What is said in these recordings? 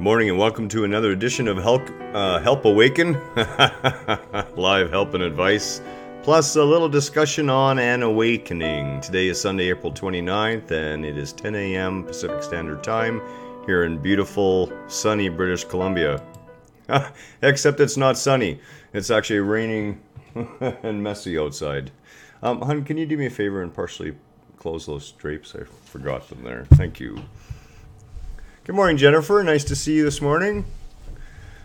Morning and welcome to another edition of Help Awaken, live help and advice, plus a little discussion on an awakening. Today is Sunday, April 29th, and it is 10 a.m. Pacific Standard Time here in beautiful, sunny British Columbia. Except it's not sunny. It's actually raining and messy outside. Hon, can you do me a favor and partially close those drapes? I forgot them there. Thank you. Good morning, Jennifer. Nice to see you this morning.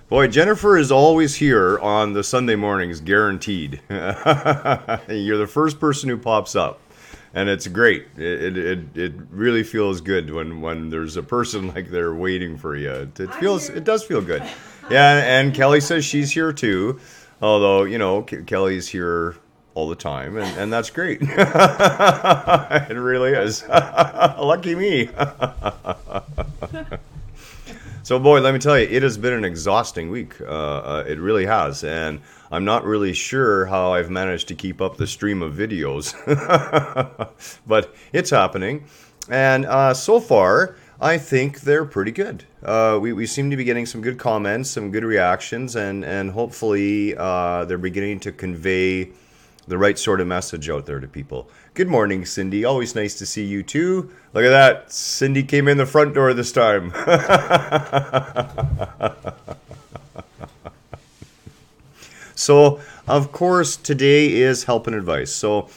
Boy, Jennifer is always here on the Sunday mornings, guaranteed. You're the first person who pops up, and it's great. It really feels good when there's a person like they're waiting for you. It does feel good. Yeah, and Kelly says she's here too, although Kelly's here all the time, and that's great. It really is. Lucky me. So boy, let me tell you, it has been an exhausting week. It really has, and I'm not really sure how I've managed to keep up the stream of videos, but it's happening, and so far I think they're pretty good. We seem to be getting some good comments, some good reactions, and hopefully they're beginning to convey the right sort of message out there to people. Good morning, Cindy. Always nice to see you too. Look at that. Cindy came in the front door this time. So, of course, today is help and advice. So,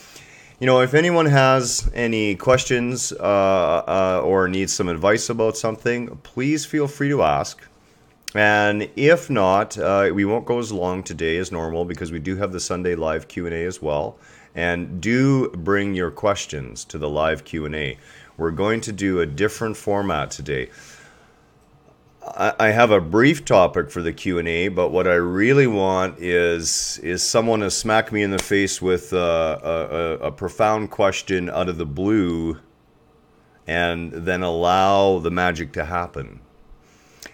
if anyone has any questions or needs some advice about something, please feel free to ask. And if not, we won't go as long today as normal because we do have the Sunday live Q&A as well. And do bring your questions to the live Q&A. We're going to do a different format today. I have a brief topic for the Q&A, but what I really want is someone to smack me in the face with a profound question out of the blue and then allow the magic to happen.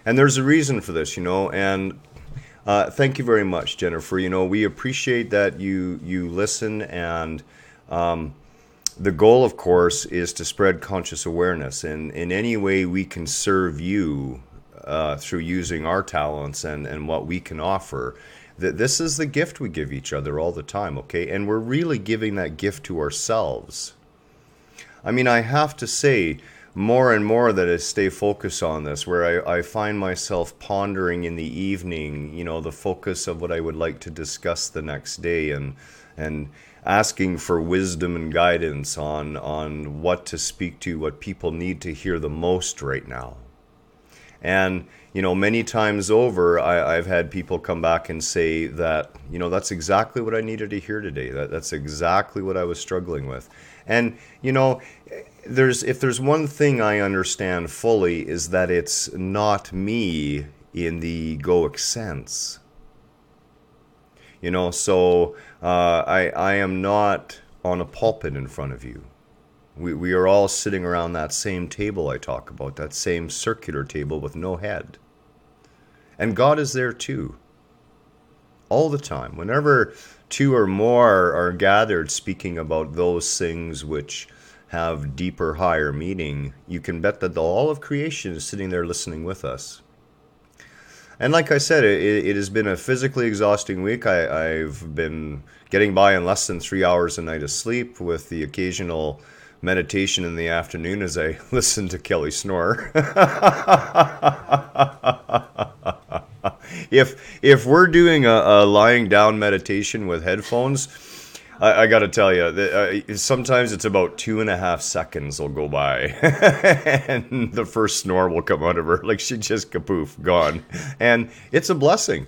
And there's a reason for this, and thank you very much, Jennifer. We appreciate that you listen, and the goal, of course, is to spread conscious awareness. And in any way we can serve you through using our talents and what we can offer, this is the gift we give each other all the time, okay? And we're really giving that gift to ourselves. I mean, I have to say, more and more that I stay focused on this, where I find myself pondering in the evening, the focus of what I would like to discuss the next day, and asking for wisdom and guidance on what to speak to, what people need to hear the most right now. And, many times over, I've had people come back and say that, that's exactly what I needed to hear today. That's exactly what I was struggling with. And, if there's one thing I understand fully is that it's not me in the egoic sense. So I am not on a pulpit in front of you. We are all sitting around that same table I talk about, that same circular table with no head. And God is there too. All the time. Whenever two or more are gathered speaking about those things which have deeper, higher meaning, you can bet that all of creation is sitting there listening with us. And like I said, it has been a physically exhausting week. I've been getting by in less than 3 hours a night of sleep, with the occasional meditation in the afternoon as I listen to Kelly snore. If we're doing a lying down meditation with headphones, I got to tell you, sometimes it's about 2.5 seconds will go by, and the first snore will come out of her, like she just kapoof, gone. And it's a blessing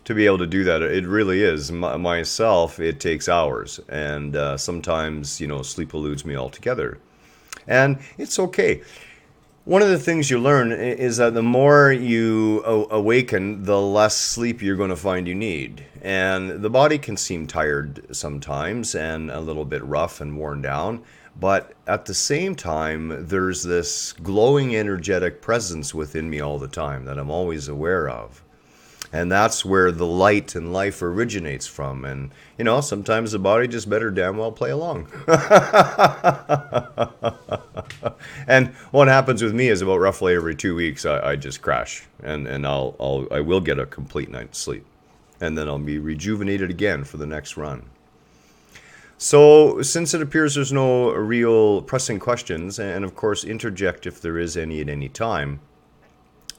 to be able to do that. It really is. Myself, it takes hours, and sometimes, sleep eludes me altogether. And it's okay. One of the things you learn is that the more you awaken, the less sleep you're going to find you need. And the body can seem tired sometimes and a little bit rough and worn down. But at the same time, there's this glowing, energetic presence within me all the time that I'm always aware of. And that's where the light and life originates from. And, sometimes the body just better damn well play along. And what happens with me is about roughly every 2 weeks, I just crash, and I will get a complete night's sleep, and then I'll be rejuvenated again for the next run. So, since it appears there's no real pressing questions, and of course interject if there is any at any time,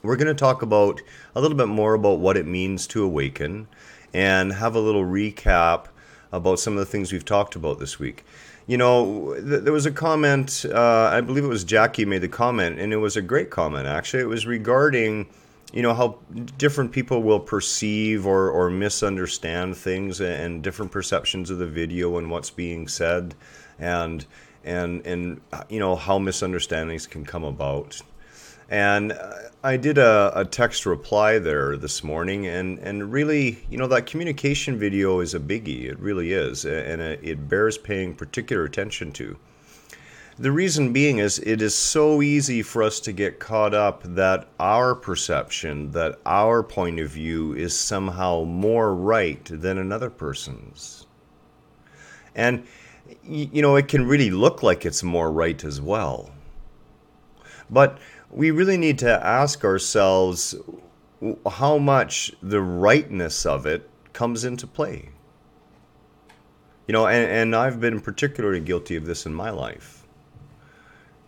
we're going to talk about a little bit more about what it means to awaken, and have a little recap about some of the things we've talked about this week. You know, there was a comment, I believe it was Jackie made the comment, and it was a great comment, actually. It was regarding, you know, how different people will perceive or misunderstand things, and different perceptions of the video and what's being said, and you know, how misunderstandings can come about. And I did a text reply there this morning, and really, you know, that communication video is a biggie. It really is, and it bears paying particular attention to. The reason being is it is so easy for us to get caught up that our perception, that our point of view is somehow more right than another person's. And, you know, it can really look like it's more right as well. But we really need to ask ourselves how much the rightness of it comes into play. You know, and I've been particularly guilty of this in my life.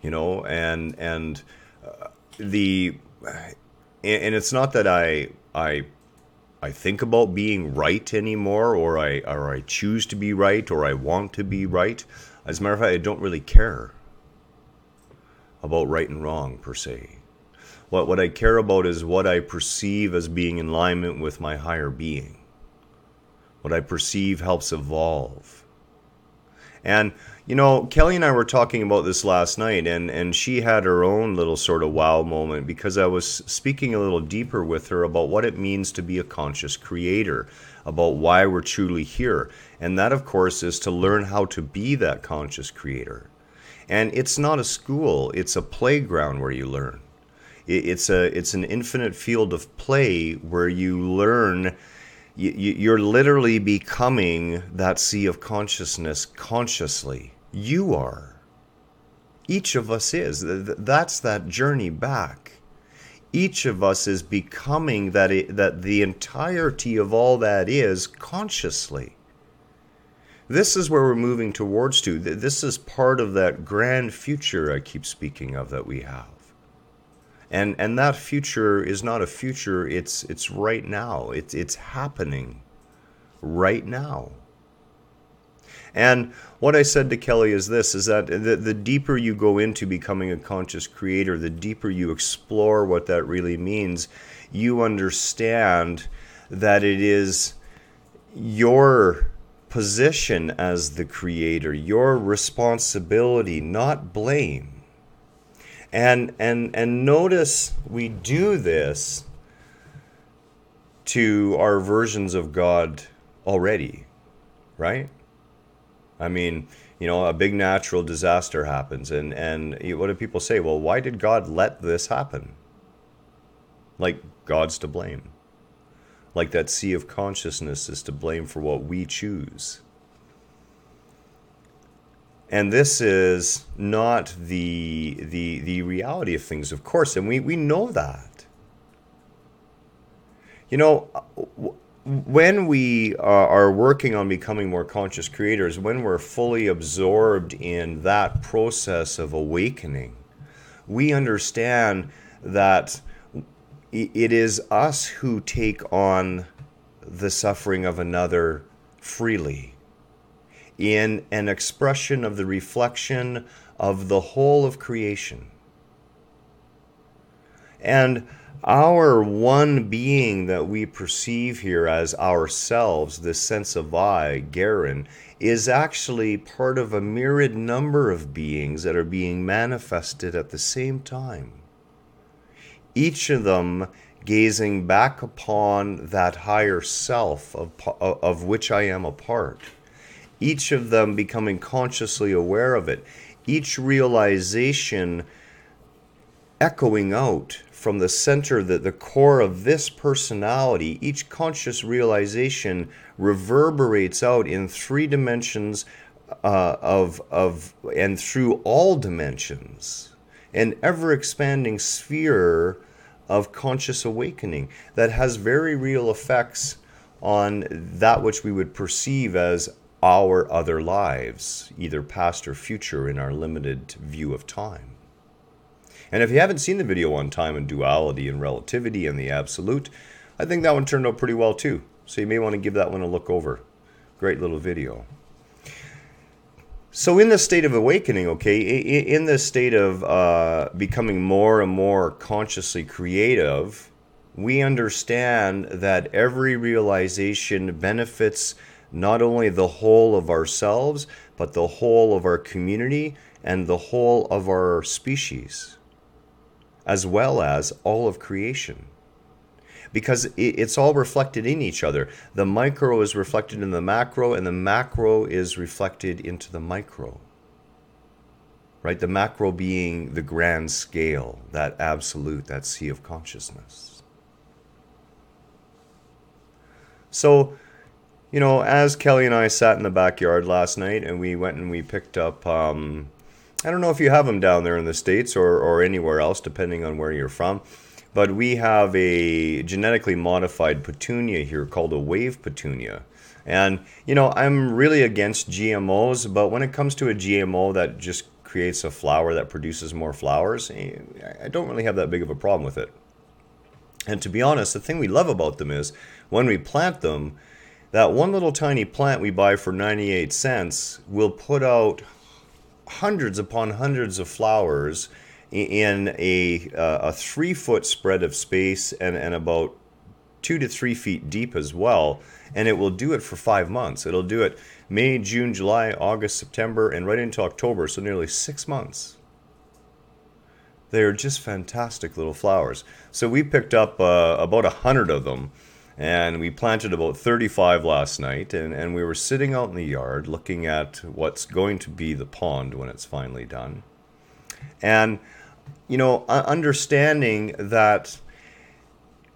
You know, and it's not that I think about being right anymore, or I choose to be right, or I want to be right. As a matter of fact, I don't really care about right and wrong per se. What I care about is what I perceive as being in alignment with my higher being. What I perceive helps evolve. And, you know, Kelly and I were talking about this last night, and she had her own little sort of wow moment, because I was speaking a little deeper with her about what it means to be a conscious creator, about why we're truly here. And that, of course, is to learn how to be that conscious creator. And it's not a school, it's a playground where you learn. It's an infinite field of play where you learn. You're literally becoming that sea of consciousness consciously. You are. Each of us is. That's that journey back. Each of us is becoming that the entirety of all that is consciously. This is where we're moving towards to. This is part of that grand future I keep speaking of that we have. And that future is not a future, it's right now. It's happening right now. And what I said to Kelly is this, is that the deeper you go into becoming a conscious creator, the deeper you explore what that really means, you understand that it is your position as the creator, your responsibility, not blame. And notice we do this to our versions of God already, right? I mean, you know, a big natural disaster happens, and what do people say? Well, why did God let this happen? Like God's to blame. Like that sea of consciousness is to blame for what we choose. And this is not the reality of things, of course, and we know that. You know, when we are working on becoming more conscious creators, when we're fully absorbed in that process of awakening, we understand that it is us who take on the suffering of another freely, in an expression of the reflection of the whole of creation. And our one being that we perceive here as ourselves, this sense of I, Garhen, is actually part of a myriad number of beings that are being manifested at the same time. Each of them gazing back upon that higher self of which I am a part. Each of them becoming consciously aware of it. Each realization echoing out from the center, the core of this personality. Each conscious realization reverberates out in 3 dimensions and through all dimensions, an ever-expanding sphere of conscious awakening that has very real effects on that which we would perceive as our other lives, either past or future, in our limited view of time. And if you haven't seen the video on time and duality and relativity and the absolute, I think that one turned out pretty well too. So you may want to give that one a look over. Great little video. So in the state of awakening, okay, in the state of becoming more and more consciously creative, we understand that every realization benefits not only the whole of ourselves, but the whole of our community and the whole of our species, as well as all of creation. Because it's all reflected in each other. The micro is reflected in the macro, and the macro is reflected into the micro. Right? The macro being the grand scale, that absolute, that sea of consciousness. So, you know, as Kelly and I sat in the backyard last night, and we went and we picked up, I don't know if you have them down there in the States or anywhere else, depending on where you're from. But we have a genetically modified petunia here called a wave petunia. And, you know, I'm really against GMOs, but when it comes to a GMO that just creates a flower that produces more flowers, I don't really have that big of a problem with it. And to be honest, the thing we love about them is when we plant them, that one little tiny plant we buy for 98 cents will put out hundreds upon hundreds of flowers in a 3-foot spread of space and about 2 to 3 feet deep as well, and it will do it for 5 months. It'll do it May, June, July, August, September, and right into October, so nearly 6 months. They're just fantastic little flowers. So we picked up about 100 of them, and we planted about 35 last night, and we were sitting out in the yard looking at what's going to be the pond when it's finally done. And, you know, understanding that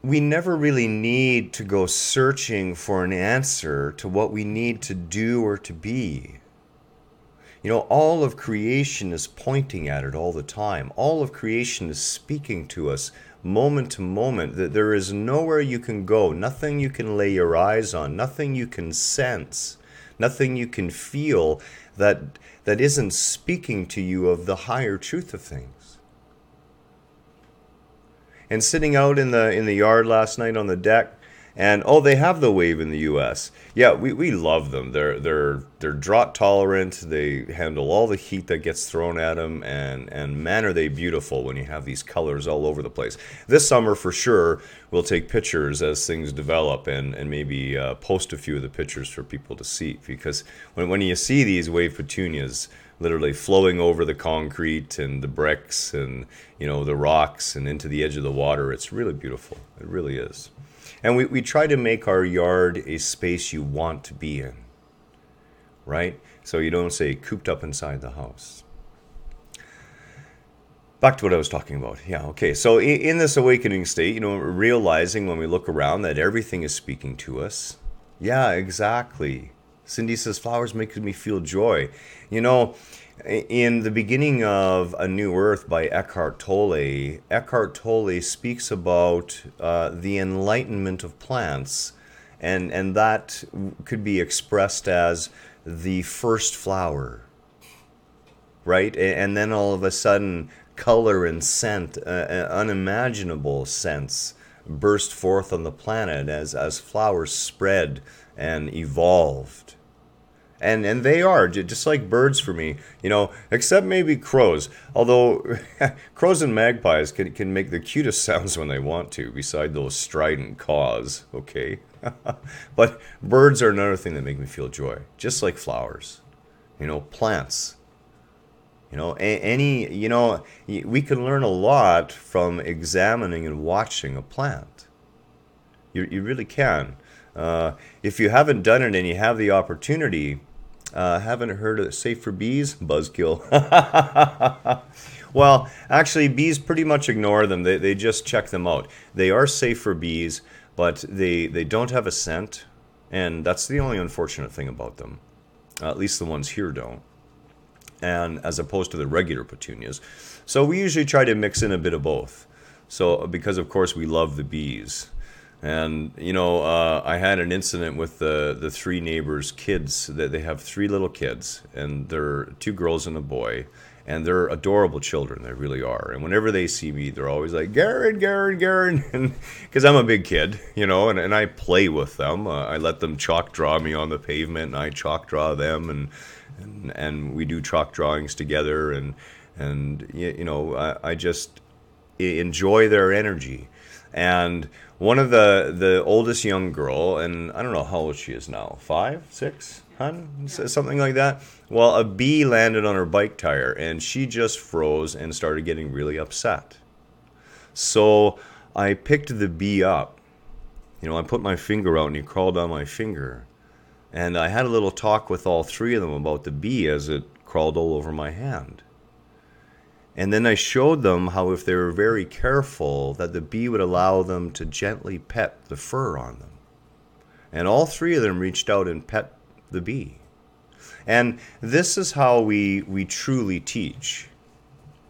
we never really need to go searching for an answer to what we need to do or to be. You know, all of creation is pointing at it all the time. All of creation is speaking to us moment to moment, that there is nowhere you can go, nothing you can lay your eyes on, nothing you can sense, nothing you can feel that isn't speaking to you of the higher truth of things. And sitting out in the yard last night on the deck, and they have the wave in the U.S. Yeah, we love them. They're drought tolerant. They handle all the heat that gets thrown at them, and man, are they beautiful when you have these colors all over the place. This summer, for sure, we'll take pictures as things develop, and maybe post a few of the pictures for people to see. Because when you see these wave petunias literally flowing over the concrete and the bricks and, you know, the rocks and into the edge of the water, it's really beautiful. It really is. And we try to make our yard a space you want to be in, right? So you don't say cooped up inside the house. Back to what I was talking about. Yeah, okay. So in this awakening state, you know, realizing when we look around that everything is speaking to us. Yeah, exactly. Cindy says, flowers make me feel joy. You know, in the beginning of A New Earth by Eckhart Tolle speaks about the enlightenment of plants, and that could be expressed as the first flower, right? And then all of a sudden, color and scent, unimaginable scents, burst forth on the planet as flowers spread and evolved. And they are, just like birds for me, you know, except maybe crows. Although crows and magpies can make the cutest sounds when they want to, beside those strident caws, okay? But birds are another thing that make me feel joy, just like flowers. You know, plants. You know, we can learn a lot from examining and watching a plant. You really can. If you haven't done it and you have the opportunity, haven't heard of Safe for Bees? Buzzkill. Well, actually, bees pretty much ignore them. They just check them out. They are safe for bees, but they don't have a scent, and that's the only unfortunate thing about them. At least the ones here don't. And as opposed to the regular petunias. So we usually try to mix in a bit of both. So because of course we love the bees. And I had an incident with the three neighbors' kids. That they have three little kids, and they're two girls and a boy, and they're adorable children. They really are. And whenever they see me, they're always like, Garhen, Garhen, Garhen, and because I'm a big kid, and I play with them. I let them chalk draw me on the pavement, and I chalk draw them, and we do chalk drawings together, and I just enjoy their energy. And one of the oldest young girl, and I don't know how old she is now, 5, 6, something like that. Well, a bee landed on her bike tire, and she just froze and started getting really upset. So I picked the bee up. I put my finger out, and he crawled on my finger. And I had a little talk with all three of them about the bee as it crawled all over my hand. And then I showed them how if they were very careful, that the bee would allow them to gently pet the fur on them. And all three of them reached out and pet the bee. And this is how we truly teach.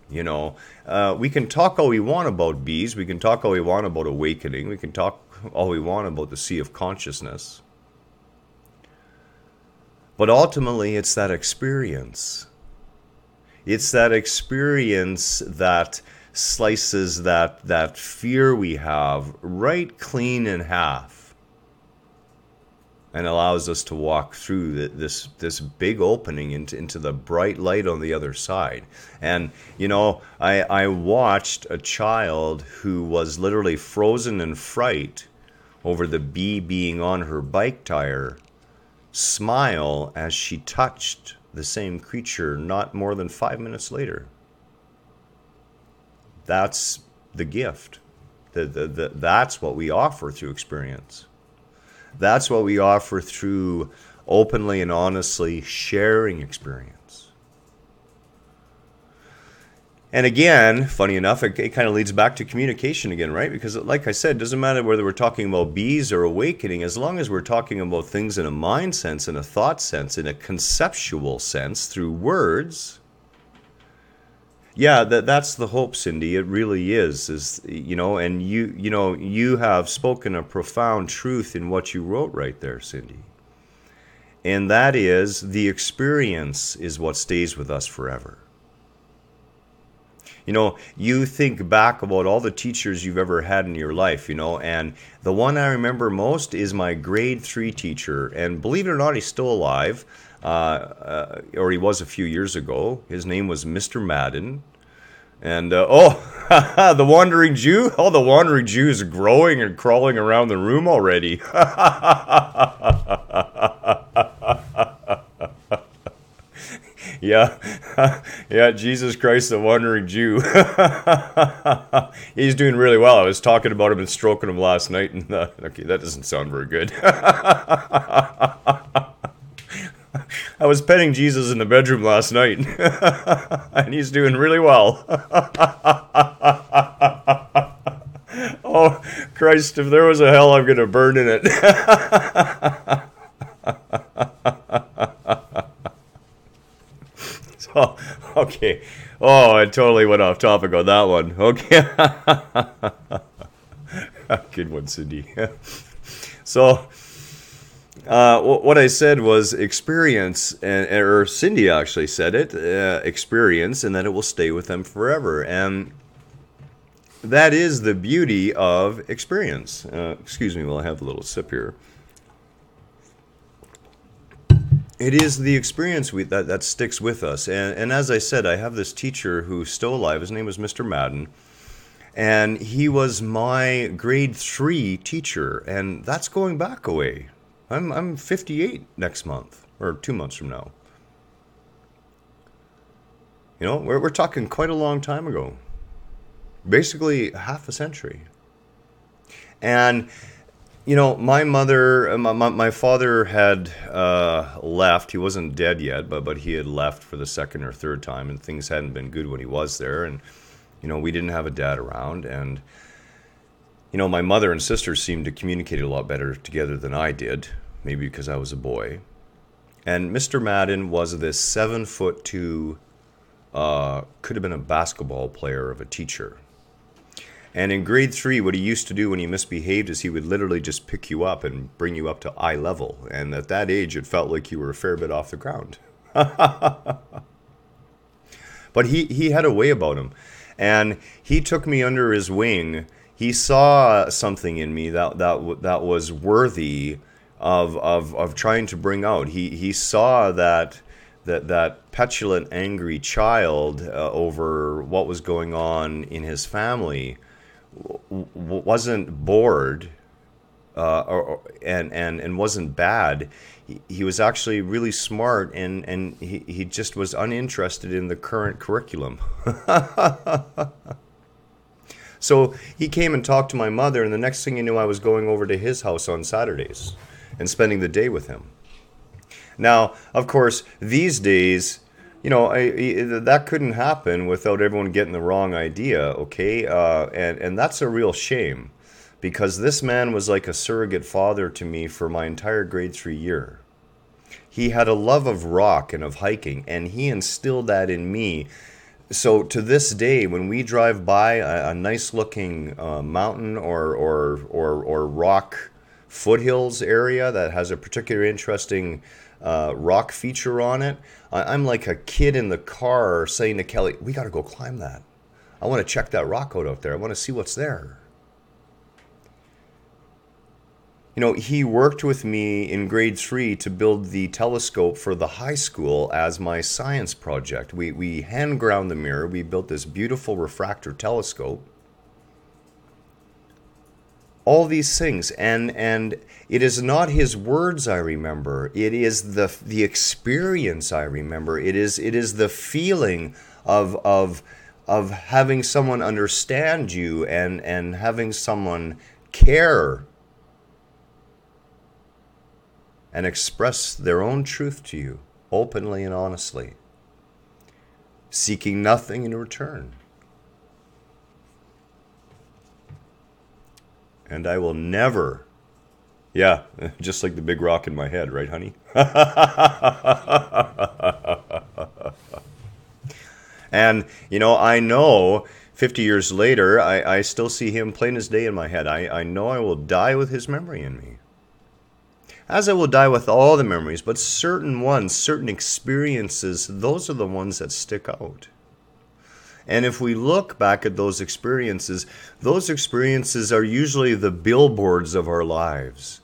We can talk all we want about bees. We can talk all we want about awakening. We can talk all we want about the sea of consciousness. But ultimately, it's that experience. It's that experience that slices that fear we have right clean in half and allows us to walk through this big opening into the bright light on the other side. And, I watched a child who was literally frozen in fright over the bee being on her bike tire smile as she touched the same creature not more than 5 minutes later. That's the gift. That's what we offer through experience. That's what we offer through openly and honestly sharing experience. And again, funny enough, it kind of leads back to communication again, right? Because like I said, it doesn't matter whether we're talking about bees or awakening, as long as we're talking about things in a mind sense, in a thought sense, in a conceptual sense, through words. Yeah, that's the hope, Cindy. It really is and you have spoken a profound truth in what you wrote right there, Cindy. And that is, the experience is what stays with us forever. You think back about all the teachers you've ever had in your life, and the one I remember most is my grade 3 teacher. And believe it or not, he's still alive, or he was a few years ago. His name was Mr. Madden. And, the Wandering Jew? Oh, the Wandering Jew is growing and crawling around the room already. Yeah, Jesus Christ, the Wandering Jew. He's doing really well. I was talking about him and stroking him last night, and okay, that doesn't sound very good. I was petting Jesus in the bedroom last night, and he's doing really well. Oh, Christ, if there was a hell, I'm going to burn in it. So, okay. Oh, I totally went off topic on that one. Okay. Good one, Cindy. So, what I said was experience, or Cindy actually said it, experience, and that it will stay with them forever. And that is the beauty of experience. Excuse me while I have a little sip here. It is the experience that sticks with us. And as I said, I have this teacher who's still alive. His name was Mr. Madden. And he was my grade 3 teacher. And that's going back a way. I'm 58 next month, or 2 months from now. We're talking quite a long time ago. Basically half a century. And my mother, my father had left. He wasn't dead yet, but he had left for the second or third time, and things hadn't been good when he was there. And we didn't have a dad around, and my mother and sister seemed to communicate a lot better together than I did. Maybe because I was a boy. And Mr. Madden was this 7'2", could have been a basketball player of a teacher. And in grade 3, what he used to do when he misbehaved is he would literally just pick you up and bring you up to eye level. And at that age, it felt like you were a fair bit off the ground. But he had a way about him. And he took me under his wing. He saw something in me that was worthy of trying to bring out. He saw that petulant, angry child over what was going on in his family wasn't bored and wasn't bad. He was actually really smart, and he just was uninterested in the current curriculum. So he came and talked to my mother, and the next thing you knew, I was going over to his house on Saturdays and spending the day with him. Now, of course, these days, that couldn't happen without everyone getting the wrong idea, okay? And that's a real shame, because this man was like a surrogate father to me for my entire grade 3 year. He had a love of rock and of hiking, and he instilled that in me. So to this day, when we drive by a nice-looking mountain or rock foothills area that has a particular interesting rock feature on it, I'm like a kid in the car saying to Kelly, "We got to go climb that. I want to check that rock out there. I want to see what's there." He worked with me in grade 3 to build the telescope for the high school as my science project. We hand ground the mirror. We built this beautiful refractor telescope. All these things, and it is not his words I remember. It is the experience I remember. It is the feeling of having someone understand you and having someone care and express their own truth to you openly and honestly, seeking nothing in return. And I will never, yeah, just like the big rock in my head, right, honey? And, I know 50 years later, I still see him plain as day in my head. I know I will die with his memory in me. As I will die with all the memories, but certain experiences, those are the ones that stick out. And if we look back at those experiences are usually the billboards of our lives.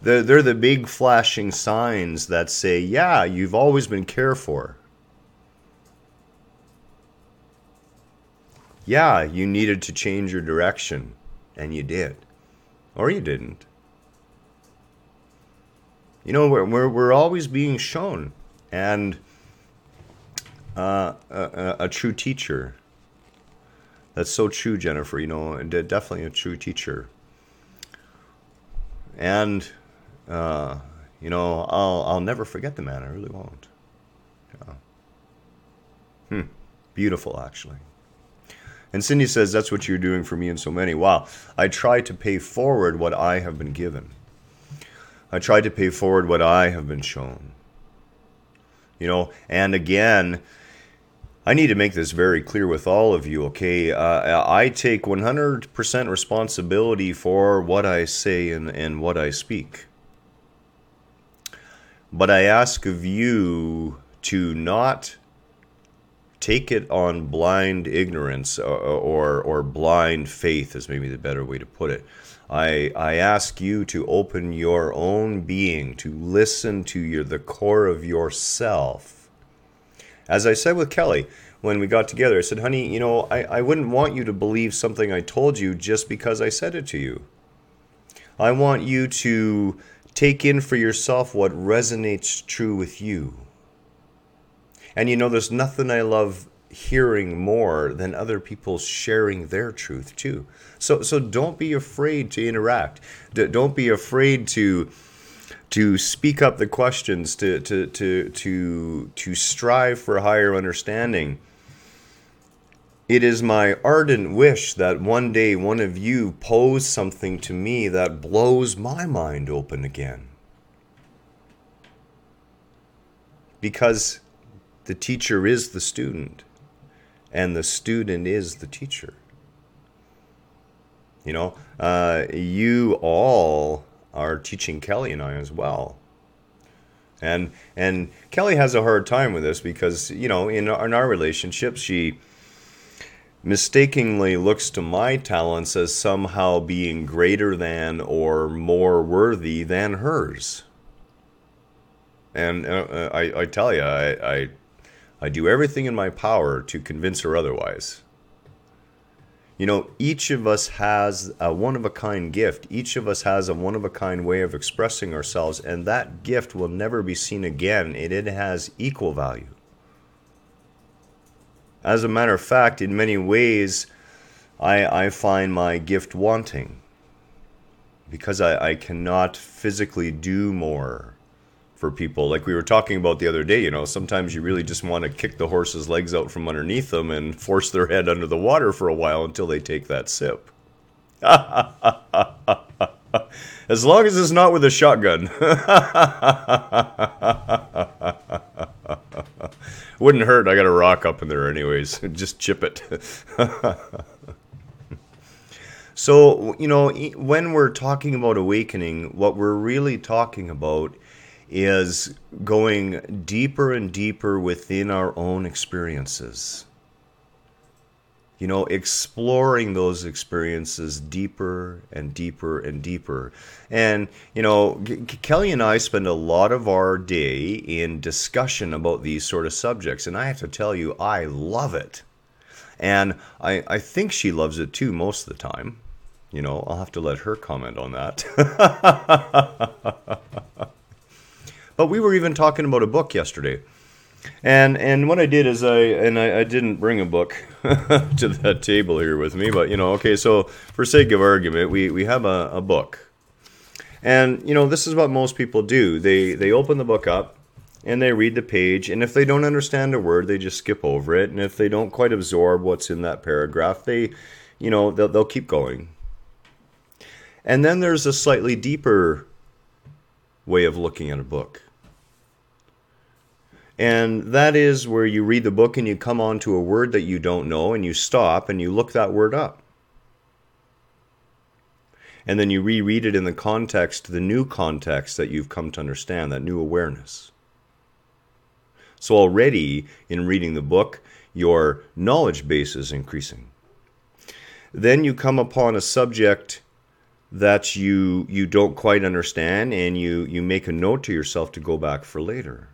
They're the big flashing signs that say, yeah, you've always been cared for. Yeah, you needed to change your direction, and you did. Or you didn't. We're always being shown, and a true teacher. That's so true, Jennifer. Definitely a true teacher. And I'll never forget the man. I really won't. Yeah. Beautiful, actually. And Cindy says, that's what you're doing for me and so many. Wow. I try to pay forward what I have been given. I try to pay forward what I have been shown. And again, I need to make this very clear with all of you, okay? I take 100% responsibility for what I say and what I speak. But I ask of you to not take it on blind ignorance or blind faith is maybe the better way to put it. I ask you to open your own being, to listen to the core of yourself. As I said with Kelly, when we got together, I said, honey, I wouldn't want you to believe something I told you just because I said it to you. I want you to take in for yourself what resonates true with you. And there's nothing I love hearing more than other people sharing their truth too. So don't be afraid to interact. Don't be afraid to speak up the questions, to strive for higher understanding. It is my ardent wish that one day one of you pose something to me that blows my mind open again. because the teacher is the student, and the student is the teacher. You all are teaching Kelly and I as well. And Kelly has a hard time with this because, in our relationship, she mistakenly looks to my talents as somehow being greater than or more worthy than hers. And I tell you, I do everything in my power to convince her otherwise. Each of us has a one-of-a-kind gift. Each of us has a one-of-a-kind way of expressing ourselves, and that gift will never be seen again. It has equal value. As a matter of fact, in many ways, I find my gift wanting because I cannot physically do more for people. Like we were talking about the other day, sometimes you really just want to kick the horse's legs out from underneath them and force their head under the water for a while until they take that sip. As long as it's not with a shotgun. Wouldn't hurt. I got a rock up in there anyways. Just chip it. So, when we're talking about awakening, what we're really talking about is going deeper and deeper within our own experiences. Exploring those experiences deeper and deeper and deeper. And, Kelly and I spend a lot of our day in discussion about these sort of subjects. And I have to tell you, I love it. And I think she loves it too most of the time. I'll have to let her comment on that. But we were even talking about a book yesterday. And what I did is I didn't bring a book to that table here with me, but okay, so for sake of argument, we have a book. And this is what most people do. They open the book up and they read the page, and if they don't understand a word, they just skip over it, and if they don't quite absorb what's in that paragraph, they'll keep going. And then there's a slightly deeper way of looking at a book. And that is where you read the book and you come on to a word that you don't know and you stop and you look that word up. And then you reread it in the context, the new context that you've come to understand, that new awareness. So already in reading the book, your knowledge base is increasing. Then you come upon a subject that you don't quite understand, and you make a note to yourself to go back for later.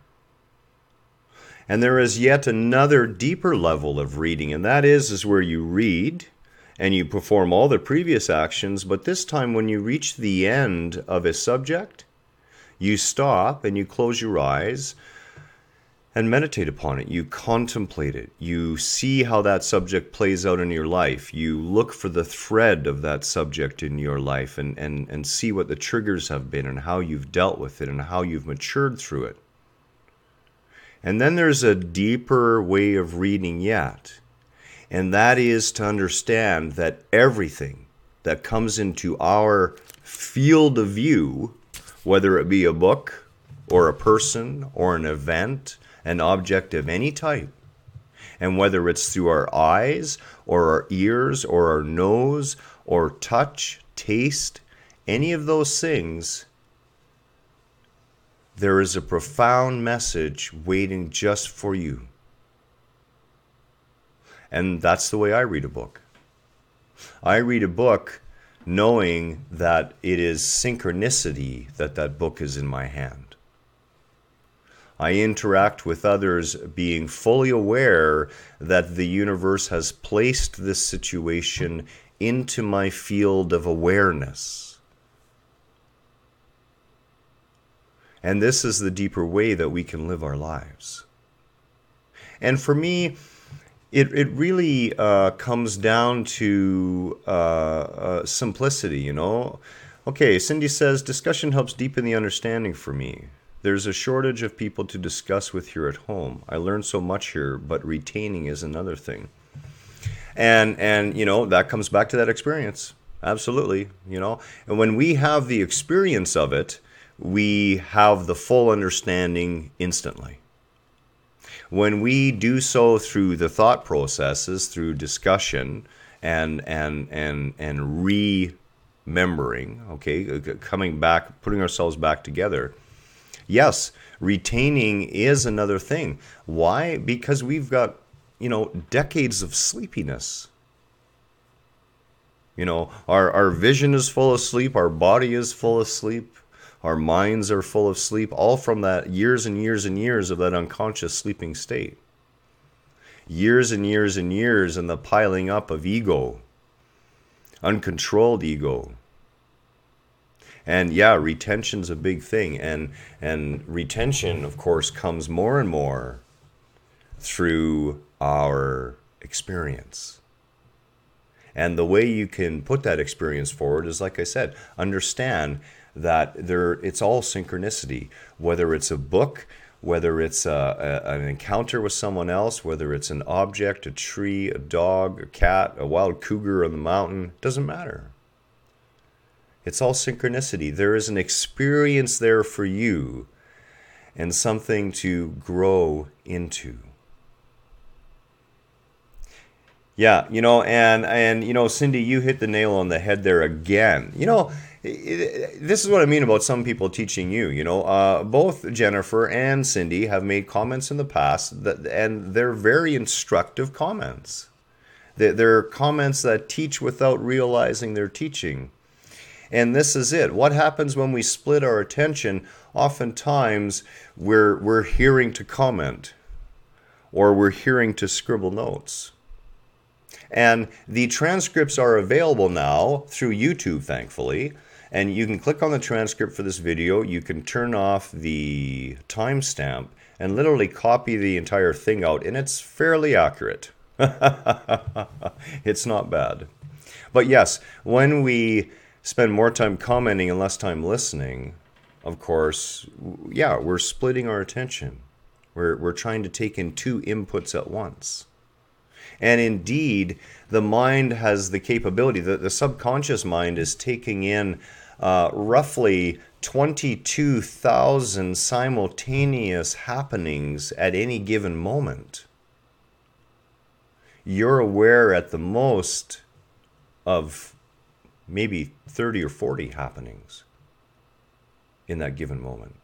And there is yet another deeper level of reading, and that is where you read and you perform all the previous actions, but this time when you reach the end of a subject, you stop and you close your eyes and meditate upon it. You contemplate it. You see how that subject plays out in your life. You look for the thread of that subject in your life and see what the triggers have been and how you've dealt with it and how you've matured through it. And then there's a deeper way of reading yet, and that is to understand that everything that comes into our field of view, whether it be a book or a person or an event, an object of any type, and whether it's through our eyes or our ears or our nose or touch, taste, any of those things, there is a profound message waiting just for you. And that's the way I read a book. I read a book knowing that it is synchronicity that book is in my hand. I interact with others being fully aware that the universe has placed this situation into my field of awareness. And this is the deeper way that we can live our lives. And for me, it really comes down to simplicity, Okay, Cindy says, discussion helps deepen the understanding for me. There's a shortage of people to discuss with here at home. I learned so much here, but retaining is another thing. And that comes back to that experience. Absolutely, And when we have the experience of it, we have the full understanding instantly. When we do so through the thought processes, through discussion and remembering, okay, coming back, putting ourselves back together, yes, retaining is another thing. Why? Because we've got, decades of sleepiness. Our vision is full of sleep, our body is full of sleep, our minds are full of sleep, all from that years and years and years of that unconscious sleeping state. Years and years and years in the piling up of ego, uncontrolled ego. And yeah, retention's a big thing. And retention, of course, comes more and more through our experience. And the way you can put that experience forward is, like I said, understand that it's all synchronicity. Whether it's a book, whether it's an encounter with someone else, whether it's an object, a tree, a dog, a cat, a wild cougar on the mountain, doesn't matter. It's all synchronicity. There is an experience there for you and something to grow into. Yeah, and Cindy, you hit the nail on the head there again. This is what I mean about some people teaching you. Both Jennifer and Cindy have made comments in the past and they're very instructive comments. They're comments that teach without realizing they're teaching. And this is it. What happens when we split our attention? Oftentimes, we're hearing to comment, or we're hearing to scribble notes. And the transcripts are available now through YouTube, thankfully. And you can click on the transcript for this video. You can turn off the timestamp and literally copy the entire thing out. And it's fairly accurate. It's not bad. But yes, when we spend more time commenting and less time listening, of course, yeah, we're splitting our attention. We're trying to take in two inputs at once. And indeed, the mind has the capability, the subconscious mind is taking in roughly 22,000 simultaneous happenings at any given moment. You're aware at the most of maybe 30 or 40 happenings in that given moment.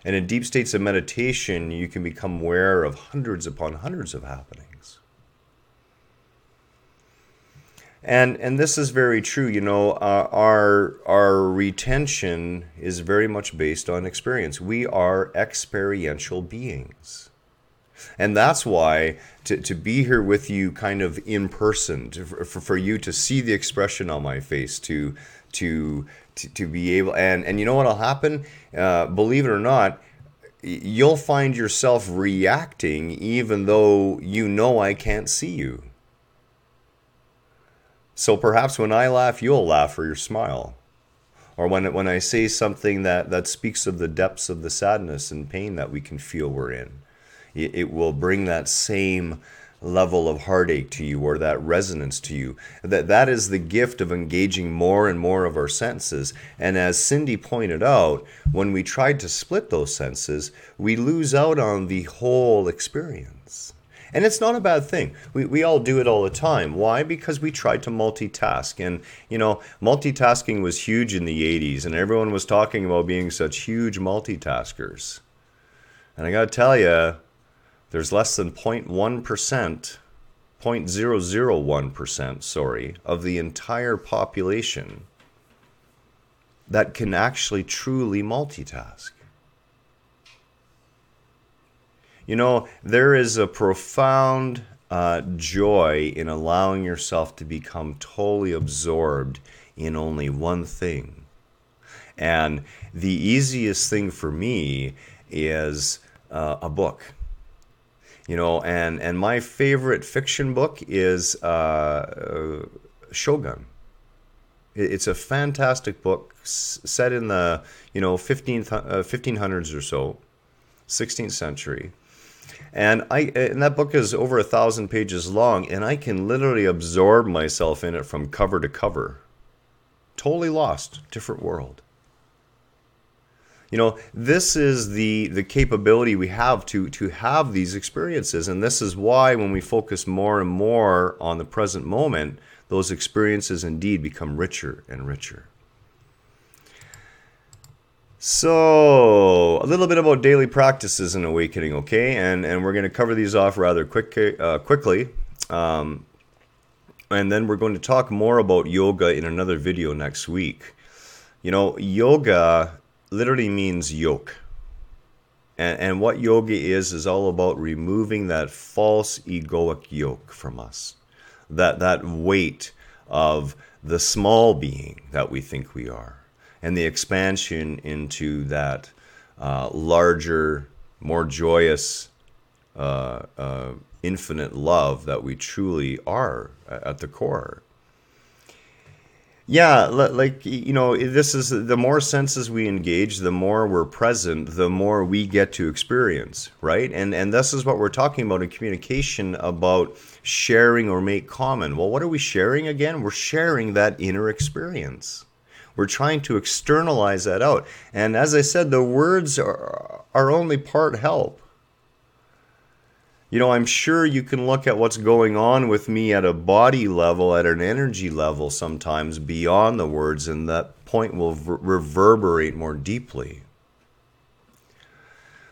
And in deep states of meditation, you can become aware of hundreds upon hundreds of happenings. And this is very true. Our retention is very much based on experience. We are experiential beings. And that's why to be here with you kind of in person, for you to see the expression on my face, to be able, and you know what'll happen? Believe it or not, you'll find yourself reacting even though I can't see you. So perhaps when I laugh, you'll laugh or you'll smile. Or when I say something that speaks of the depths of the sadness and pain that we can feel we're in, it will bring that same level of heartache to you, or that resonance to you. That is the gift of engaging more and more of our senses. And as Cindy pointed out, when we tried to split those senses, we lose out on the whole experience. And it's not a bad thing. We all do it all the time. Why? Because we tried to multitask. And, multitasking was huge in the 80s, and everyone was talking about being such huge multitaskers. And I got to tell you, there's less than 0.1%, 0.001%, of the entire population that can actually truly multitask. There is a profound joy in allowing yourself to become totally absorbed in only one thing. And the easiest thing for me is a book. And my favorite fiction book is Shogun. It's a fantastic book set in the 1500s or so, 16th century. And that book is over 1,000 pages long, and I can literally absorb myself in it from cover to cover. Totally lost, different world. This is the capability we have to have these experiences. And this is why when we focus more and more on the present moment, those experiences indeed become richer and richer. So, a little bit about daily practices in awakening, okay? And we're going to cover these off rather quickly. And then we're going to talk more about yoga in another video next week. Yoga literally means yoke. And what yoga is all about removing that false egoic yoke from us. That weight of the small being that we think we are. And the expansion into that larger, more joyous, infinite love that we truly are at the core. Yeah, this is the more senses we engage, the more we're present, the more we get to experience, right? And this is what we're talking about in communication, about sharing or make common. Well, what are we sharing again? We're sharing that inner experience. We're trying to externalize that out. And as I said, the words are only part help. I'm sure you can look at what's going on with me at a body level, at an energy level sometimes beyond the words, and that point will reverberate more deeply.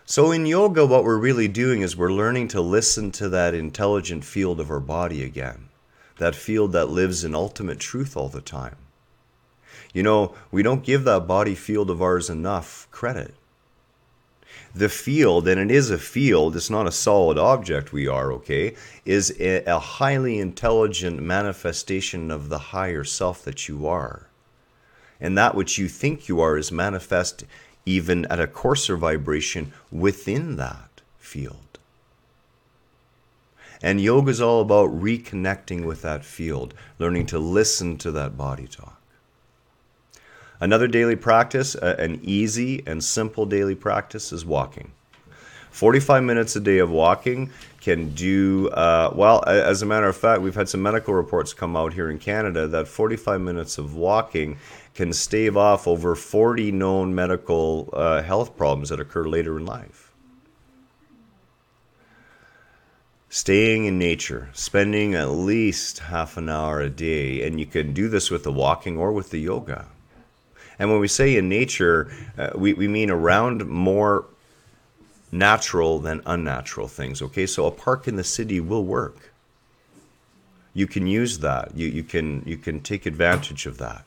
So in yoga, what we're really doing is we're learning to listen to that intelligent field of our body again. That field that lives in ultimate truth all the time. We don't give that body field of ours enough credit. The field, and it is a field, it's not a solid object we are, okay, is a highly intelligent manifestation of the higher self that you are. And that which you think you are is manifest even at a coarser vibration within that field. And yoga is all about reconnecting with that field, learning to listen to that body talk. Another daily practice, an easy and simple daily practice, is walking. 45 minutes a day of walking can do, as a matter of fact, we've had some medical reports come out here in Canada that 45 minutes of walking can stave off over 40 known medical health problems that occur later in life. Staying in nature, spending at least half an hour a day, and you can do this with the walking or with the yoga. And when we say in nature, we mean around more natural than unnatural things, okay? So a park in the city will work. You can use that. You can take advantage of that.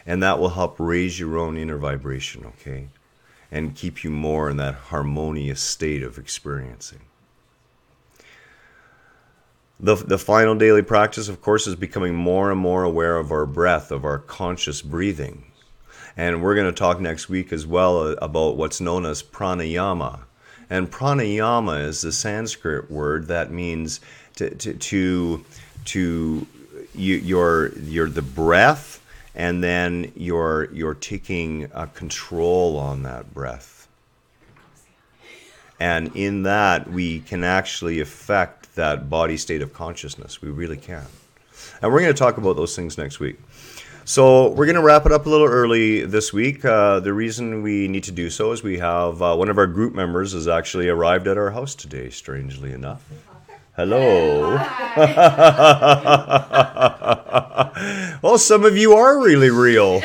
And that will help raise your own inner vibration, okay? And keep you more in that harmonious state of experiencing. The final daily practice, of course, is becoming more and more aware of our breath, of our conscious breathing. And we're going to talk next week as well about what's known as pranayama. And pranayama is the Sanskrit word that means you're the breath, and then you're taking control on that breath. And in that, we can actually affect that body state of consciousness. We really can. And we're going to talk about those things next week. So we're going to wrap it up a little early this week. The reason we need to do so is we have one of our group members has actually arrived at our house today, strangely enough. Hello. Well, some of you are really real.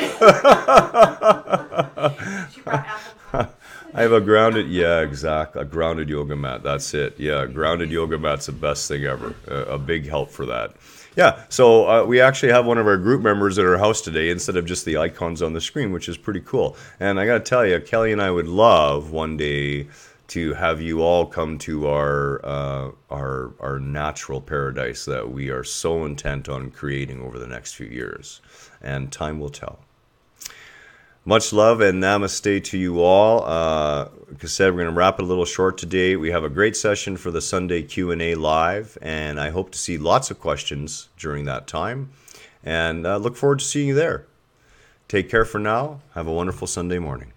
I have a grounded yoga mat. That's it. Yeah, grounded yoga mat's the best thing ever. A big help for that. Yeah, so we actually have one of our group members at our house today instead of just the icons on the screen, which is pretty cool. And I got to tell you, Kelly and I would love one day to have you all come to our natural paradise that we are so intent on creating over the next few years. And time will tell. Much love and namaste to you all. Like I said, we're going to wrap it a little short today. We have a great session for the Sunday Q&A live, and I hope to see lots of questions during that time. And look forward to seeing you there. Take care for now. Have a wonderful Sunday morning.